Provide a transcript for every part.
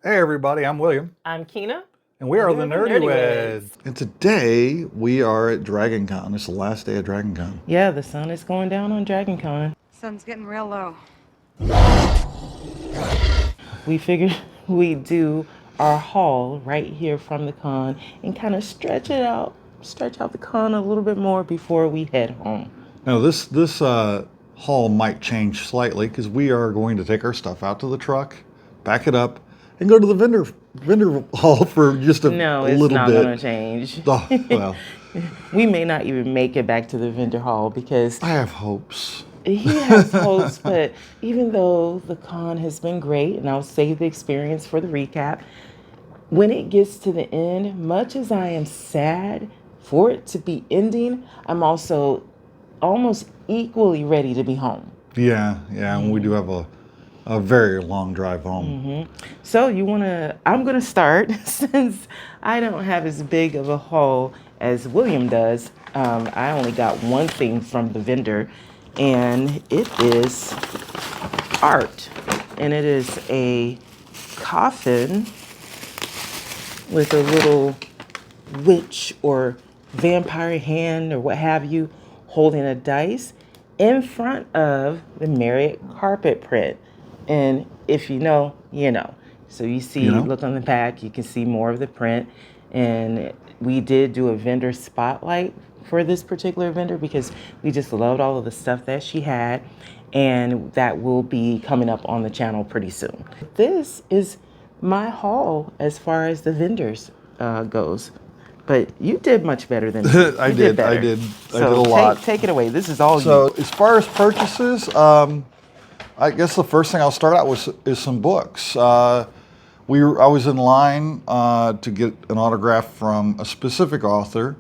Hey everybody, I'm William, I'm Kina. and we And are we're the the Nerdy Nerdyweds. Weds. And today we are at Dragon Con. It's the last day of Dragon Con. Yeah, the sun is going down on Dragon Con. Sun's getting real low. We figured we'd do our haul right here from the con and kind of stretch out the con a little bit more before we head home. Now this haul might change slightly because we are going to take our stuff out to the truck, back it up, and go to the vendor hall for just a No, it's little not bit. going to change. Oh, well, We may not even make it back to the vendor hall because I have hopes. he has hopes, but even though the con has been great, and I'll save the experience for the recap, when it gets to the end, much as I am sad for it to be ending, I'm also almost equally ready to be home. Yeah, and we do have a very long drive home. So I'm gonna start since I don't have as big of a haul as William does. I only got one thing from the vendor, and it is art. And it is a coffin with a little witch or vampire hand or what have you holding a dice in front of the Marriott carpet print. And if you know, you know. So you see, You know? look on the back, you can see more of the print. And we did do a vendor spotlight for this particular vendor because we just loved all of the stuff that she had. And that will be coming up on the channel pretty soon. This is my haul as far as the vendors goes. But you did much better than me. I You did better. a So lot. Take it away. This is all So you. as far as purchases, I guess the first thing I'll start out with is some books. I was in line to get an autograph from a specific author,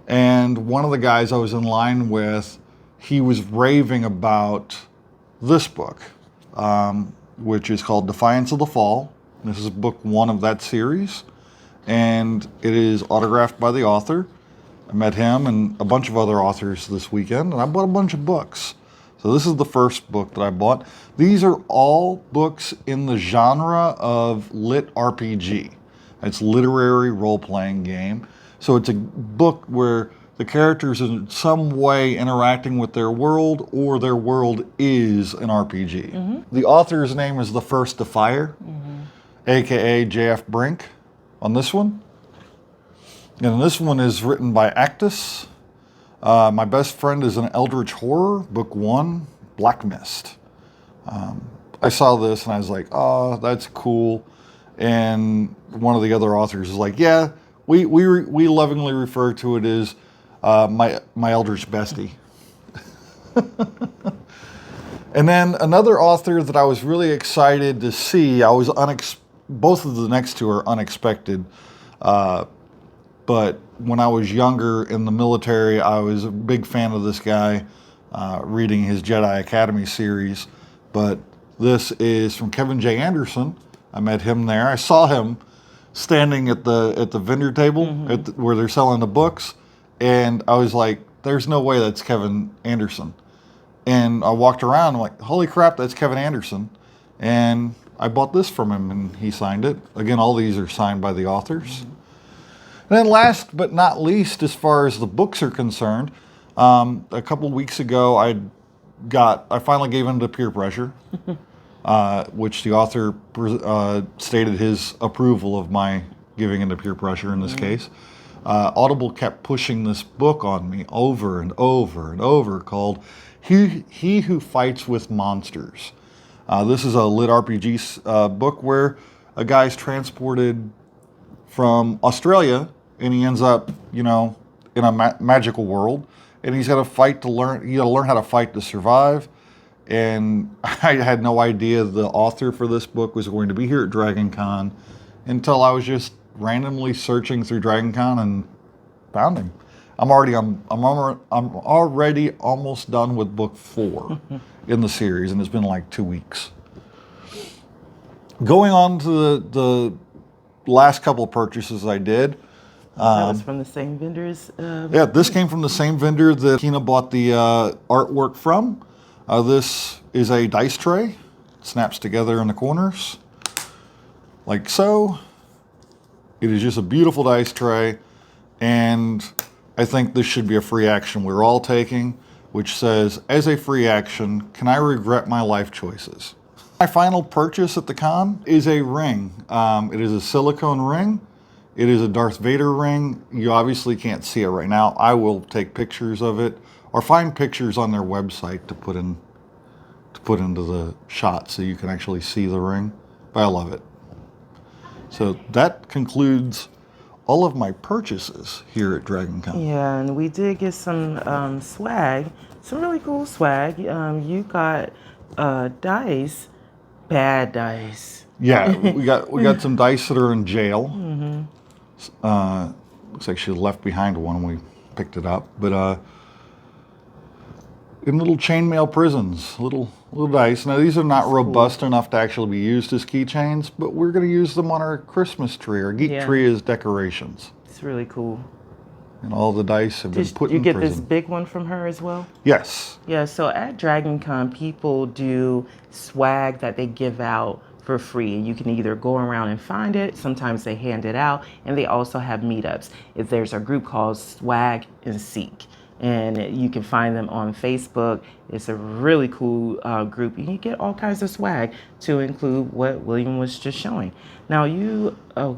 and one of the guys I was in line with, he was raving about this book, which is called Defiance of the Fall. This is book one of that series, and it is autographed by the author. I met him and a bunch of other authors this weekend, and I bought a bunch of books. So this is the first book that I bought. These are all books in the genre of lit RPG. It's literary role-playing game. So it's a book where the characters in some way interacting with their world, or their world is an RPG. The author's name is The First Defier, aka J.F. Brink on this one. And this one is written by Actus. My Best Friend is an Eldritch Horror, book one, Black Mist. I saw this and I was like, oh, that's cool. And one of the other authors is like, yeah, we lovingly refer to it as my Eldritch bestie. And then another author that I was really excited to see, both of the next two are unexpected. But when I was younger in the military, I was a big fan of this guy, reading his Jedi Academy series. But this is from Kevin J. Anderson. I met him there. I saw him standing at the vendor table where they're selling the books, and I was like, "There's no way that's Kevin Anderson." And I walked around, I'm like, "Holy crap, that's Kevin Anderson!" And I bought this from him, and he signed it. Again, all these are signed by the authors. And then last but not least, as far as the books are concerned, a couple of weeks ago, I finally gave in to peer pressure, which the author stated his approval of my giving into peer pressure in this case. Audible kept pushing this book on me over and over and over, called He Who Fights with Monsters. This is a lit RPG book where a guy's transported from Australia, and he ends up, in a magical world, and he's got to fight to learn. You got to learn how to fight to survive. And I had no idea the author for this book was going to be here at Dragon Con until I was just randomly searching through Dragon Con and found him. I'm already almost done with book 4 in the series, and it's been like 2 weeks. Going on to the last couple of purchases I did. That was from the same vendors. Yeah, this came from the same vendor that Kina bought the artwork from. This is a dice tray. It snaps together in the corners. like so. It is just a beautiful dice tray, and I think this should be a free action we're all taking, which says, as a free action, can I regret my life choices? My final purchase at the con is a ring. It is a silicone ring. It is a Darth Vader ring. You obviously can't see it right now. I will take pictures of it or find pictures on their website to put into the shot so you can actually see the ring. But I love it. So that concludes all of my purchases here at Dragon Con. Yeah, and we did get some swag, some really cool swag. You got dice, bad dice. Yeah, we got some dice that are in jail. Looks like she left behind one when we picked it up. But in little chainmail prisons, little dice. Now these are not robust enough to actually be used as keychains, but we're going to use them on our Christmas tree, our geek tree, as decorations. It's really cool. And all the dice have been put in prison. Did you get this big one from her as well? Yes. Yeah, so at Dragon Con, people do swag that they give out for free. You can either go around and find it, sometimes they hand it out, and they also have meetups. If there's a group called Swag and Seek, and you can find them on Facebook. It's a really cool group. You can get all kinds of swag to include what William was just showing. Now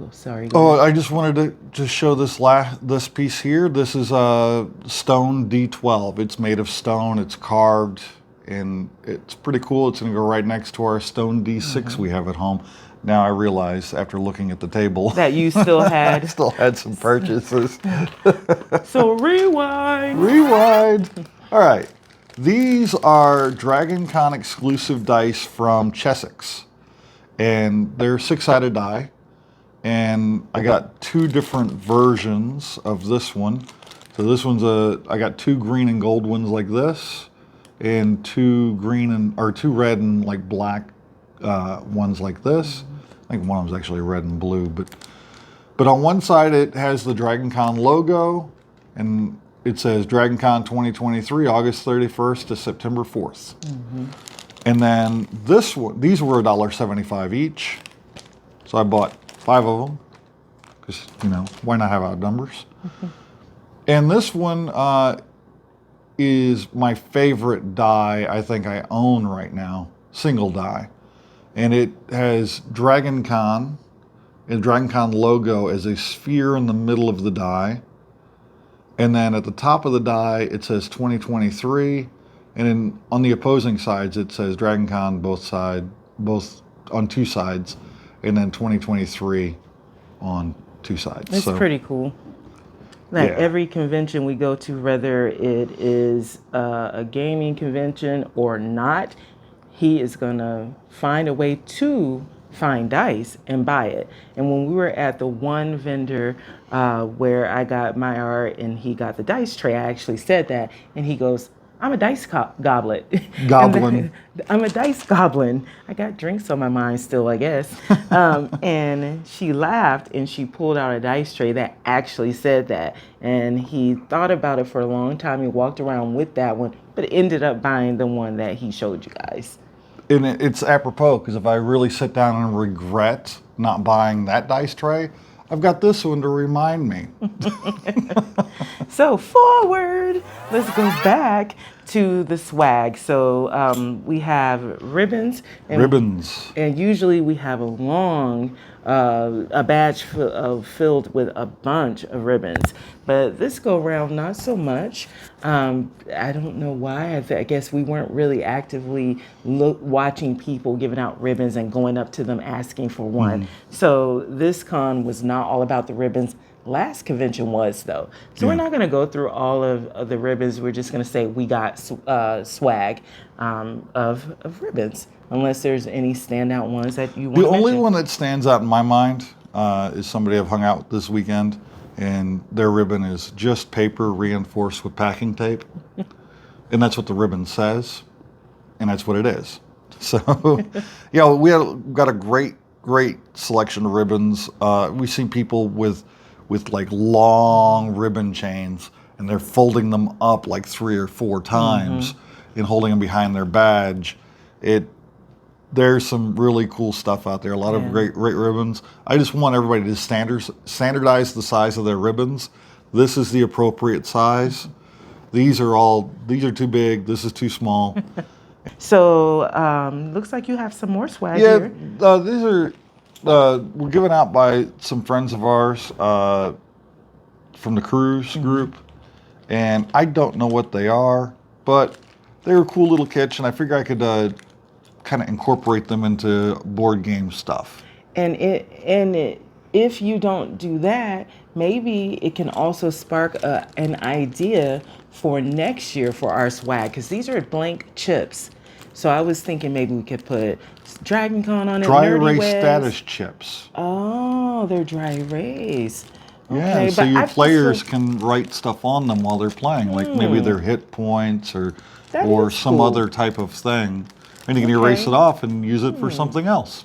sorry. I just wanted to just show this piece here. This is a stone D12. It's made of stone. It's carved, and it's pretty cool. It's going to go right next to our stone D6 we have at home. Now I realize, after looking at the table, that you still had some purchases. So rewind. All right. These are Dragon Con exclusive dice from Chessex. And they're 6-sided die. And I got 2 different versions of this one. So this one's I got 2 green and gold ones like this, and 2 red and like black ones like this. I think one of them's actually red and blue, but on one side it has the Dragon Con logo, and it says Dragon Con 2023, August 31st to September 4th. And then these were $1.75 each, so I bought 5 of them because why not have odd numbers? And this one is my favorite die I think I own right now, single die. And it has Dragon Con, and Dragon Con logo as a sphere in the middle of the die. And then at the top of the die, it says 2023. And on the opposing sides, it says Dragon Con both on 2 sides, and then 2023 on 2 sides. It's pretty cool. Like every convention we go to, whether it is a gaming convention or not, he is going to find a way to find dice and buy it. And when we were at the one vendor where I got my art and he got the dice tray, I actually said that, and he goes, I'm a dice goblin. I'm a dice goblin. I got drinks on my mind still, I guess. And she laughed and she pulled out a dice tray that actually said that. And he thought about it for a long time. He walked around with that one, but ended up buying the one that he showed you guys. And it's apropos, because if I really sit down and regret not buying that dice tray, I've got this one to remind me. So forward, let's go back to the swag. So we have ribbons. And usually we have a long, a badge filled with a bunch of ribbons. But this go around, not so much. I don't know why. I guess we weren't really actively watching people giving out ribbons and going up to them asking for one. So this con was not all about the ribbons. Last convention was, though. So we're not going to go through all of the ribbons. We're just going to say we got swag of ribbons, unless there's any standout ones that you want to mention. The only one that stands out in my mind is somebody I've hung out with this weekend, and their ribbon is just paper reinforced with packing tape. And that's what the ribbon says, and that's what it is. So, yeah, got a great selection of ribbons. We've seen people with like long ribbon chains, and they're folding them up like 3 or 4 times and holding them behind their badge. there's some really cool stuff out there. A lot of great ribbons. I just want everybody to standardize the size of their ribbons. This is the appropriate size. These are too big. This is too small. So looks like you have some more swag Yeah, here. these are were given out by some friends of ours from the cruise group, and I don't know what they are, but they were a cool little kits, and I figure I could kind of incorporate them into board game stuff. If you don't do that, maybe it can also spark an idea for next year for our swag, because these are blank chips. So I was thinking maybe we could put Dragon Con on it. Dry Nerdy erase Wes. status chips. Oh, they're dry erase. Yeah, Okay, so but your I players prefer- can write stuff on them while they're playing, like maybe their hit points That or is some cool. other type of thing, and you can erase Okay. it off and use it for something else.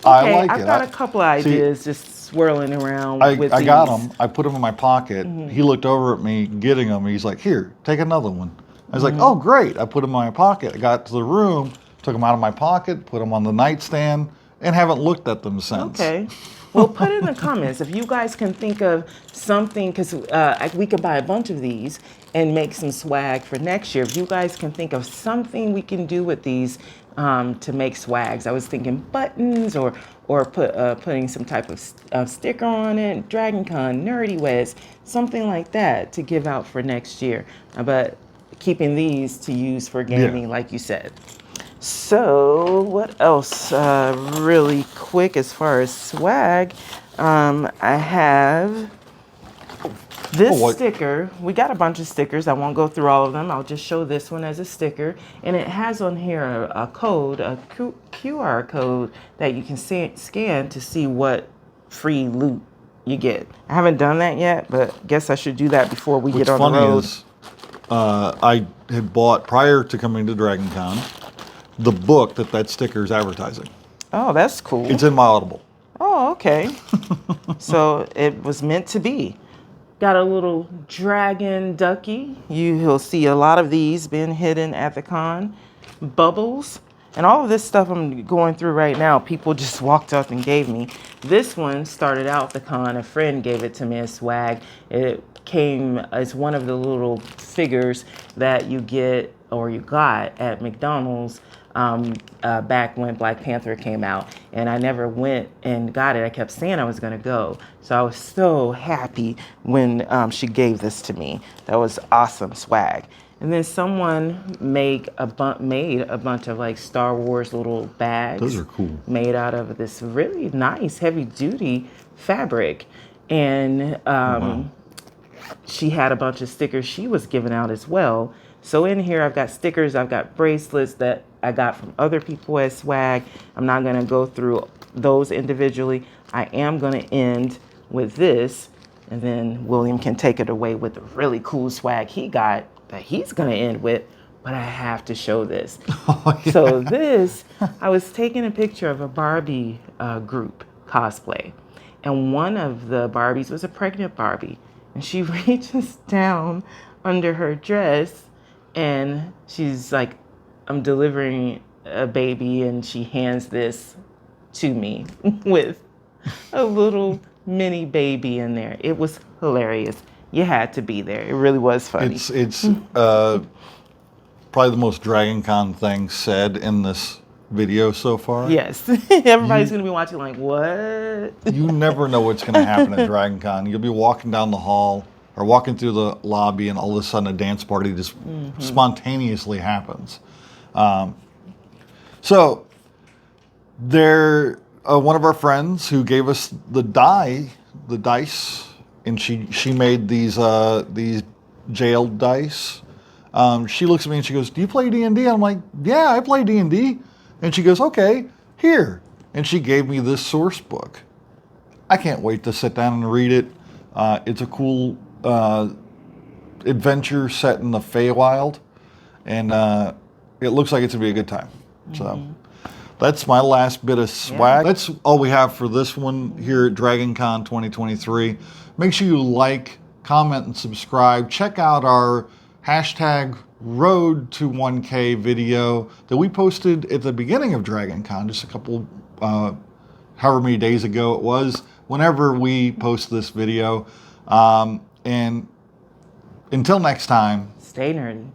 I Okay, like I've it. got a couple ideas just swirling around with I got these. them. I put them in my pocket. He looked over at me getting them. He's like, "Here, take another one." I was like, "Oh, great!" I put them in my pocket. I got to the room, took them out of my pocket, put them on the nightstand, and haven't looked at them since. Okay. Well, put in the comments if you guys can think of something, because we could buy a bunch of these and make some swag for next year. If you guys can think of something we can do with these to make swags. I was thinking buttons or putting some type of sticker on it, Dragon Con, Nerdy Wes, something like that to give out for next year. But keeping these to use for gaming, like you said. So what else really quick as far as swag, I have this sticker. We got a bunch of stickers. I won't go through all of them. I'll just show this one as a sticker, and it has on here a code, a QR code that you can scan to see what free loot you get. I haven't done that yet, but guess I should do that before we get on the road. What's funny is I had bought, prior to coming to Dragon Con, the book that sticker is advertising. Oh, that's cool. It's in my Audible. Oh, okay. So it was meant to be. Got a little dragon ducky. You'll see a lot of these being hidden at the con. Bubbles. And all of this stuff I'm going through right now, people just walked up and gave me. This one started out the con. A friend gave it to me as swag. It came as one of the little figures that you get or you got at McDonald's back when Black Panther came out, and I never went and got it. I kept saying I was gonna go, so I was so happy when she gave this to me. That was awesome swag. And then someone made a bunch of like Star Wars little bags. Those are cool. Made out of this really nice heavy duty fabric, and she had a bunch of stickers she was giving out as well. So in here, I've got stickers, I've got bracelets that I got from other people as swag. I'm not gonna go through those individually. I am gonna end with this, and then William can take it away with the really cool swag he got that he's gonna end with, but I have to show this. Oh, yeah. So this, I was taking a picture of a Barbie group cosplay, and one of the Barbies was a pregnant Barbie, and she reaches down under her dress, and she's like, I'm delivering a baby, and she hands this to me with a little mini baby in there. It was hilarious. You had to be there. It really was funny. It's probably the most Dragon Con thing said in this video so far. Yes. Everybody's going to be watching like, what? You never know what's going to happen at Dragon Con. You'll be walking down the hall or walking through the lobby, and all of a sudden a dance party just spontaneously happens. So there, one of our friends who gave us the dice, and she made these jailed dice. She looks at me and she goes, "Do you play D&D?" I'm like, "Yeah, I play D&D." And she goes, "Okay, here." And she gave me this source book. I can't wait to sit down and read it. It's a cool adventure set in the Feywild, and it looks like it's gonna be a good time. So that's my last bit of swag. Yeah. That's all we have for this one here at Dragon Con 2023. Make sure you like, comment, and subscribe. Check out our hashtag Road to 1K video that we posted at the beginning of Dragon Con, just a couple, however many days ago it was, whenever we post this video. And until next time, Stay nerdy.